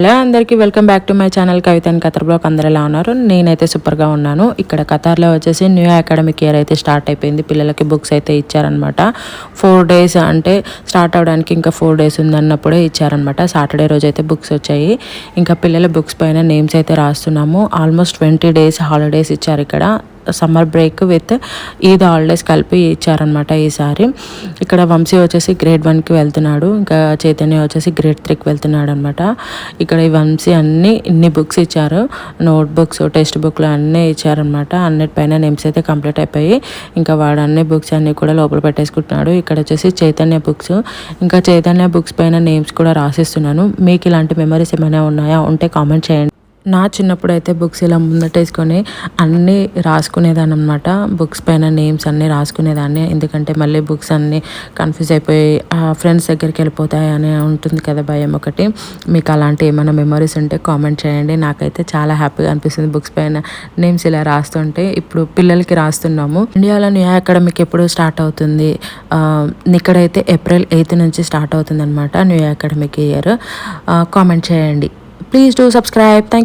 Hello అందరికీ welcome back to my channel Kavitha and Qatar blog. అందరు ఎలా ఉన్నారు? నేనైతే సూపర్గా ఉన్నాను. ఇక్కడ కతార్లో వచ్చేసి న్యూ అకాడమిక్ ఇయర్ అయితే స్టార్ట్ అయిపోయింది. పిల్లలకి బుక్స్ అయితే ఇచ్చారనమాట. 4 days అంటే స్టార్ట్ అవడానికి ఇంకా 4 days ఉందన్నప్పుడే ఇచ్చారనమాట. సాటర్డే రోజు అయితే బుక్స్ వచ్చాయి. ఇంకా పిల్లల బుక్స్ పైన నేమ్స్ అయితే రాస్తున్నాము. ఆల్మోస్ట్ 20 days హాలిడేస్ ఇచ్చారు. ఇక్కడ summer break with Eid holidays కలిపి ఇచ్చారనమాట ఈసారి. ఇక్కడ వంశీ వచ్చేసి grade 1కి వెళ్తున్నాడు. ఇంకా చైతన్య వచ్చేసి grade 3కి వెళ్తున్నాడు అనమాట. ఇక్కడ ఈ వంశీ ఇన్ని బుక్స్ ఇచ్చారు. నోట్ బుక్స్, టెక్స్ట్ బుక్లు అన్నీ ఇచ్చారనమాట. అన్నిటిపైన నేమ్స్ అయితే కంప్లీట్ అయిపోయి ఇంకా వాడు అన్ని బుక్స్ అన్నీ కూడా లోపల పెట్టేసుకుంటున్నాడు. ఇక్కడ వచ్చేసి చైతన్య బుక్స్, ఇంకా చైతన్య బుక్స్ పైన నేమ్స్ కూడా రాసిస్తున్నాను. మీకు ఇలాంటి మెమరీస్ ఏమైనా ఉన్నాయా? ఉంటే కామెంట్ చేయండి. నా చిన్నప్పుడు అయితే బుక్స్ ఇలా ముందటేసుకొని అన్నీ రాసుకునేదాన్ని అనమాట. బుక్స్ పైన నేమ్స్ అన్నీ రాసుకునేదాన్ని. ఎందుకంటే మళ్ళీ బుక్స్ అన్నీ కన్ఫ్యూజ్ అయిపోయి ఫ్రెండ్స్ దగ్గరికి వెళ్ళిపోతాయి అని ఉంటుంది కదా భయం ఒకటి. మీకు అలాంటి ఏమైనా మెమరీస్ ఉంటే కామెంట్ చేయండి. నాకైతే చాలా హ్యాపీగా అనిపిస్తుంది బుక్స్ పైన నేమ్స్ ఇలా రాస్తుంటే. ఇప్పుడు పిల్లలకి రాస్తున్నాము. ఇండియాలో న్యూ అకాడమిక్ ఎప్పుడు స్టార్ట్ అవుతుంది? ఇక్కడైతే April 8 నుంచి స్టార్ట్ అవుతుంది అనమాట న్యూ అకాడమిక్ ఇయర్. కామెంట్ చేయండి. Please do subscribe. థ్యాంక్